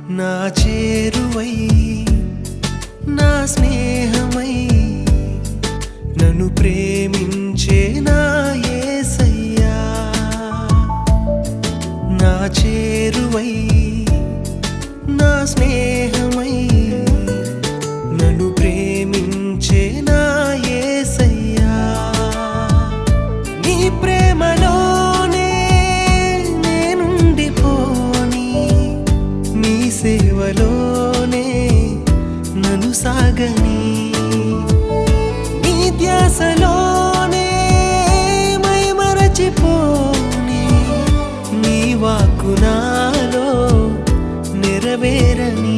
నా చేరువై నా స్నేహమై నన్ను ప్రేమించే నా యేసయ్యా నా చేరువై నా స్నేహమై నన్ను ప్రేమించే నా యేసయ్యా నీ ప్రేమలోనే నేనుండిపోని నీ సేవలోనే నన్ను సాగని నీ ధ్యాసలోనే మైమరచిపోని నీ వాక్కు నాలో నెరవేరని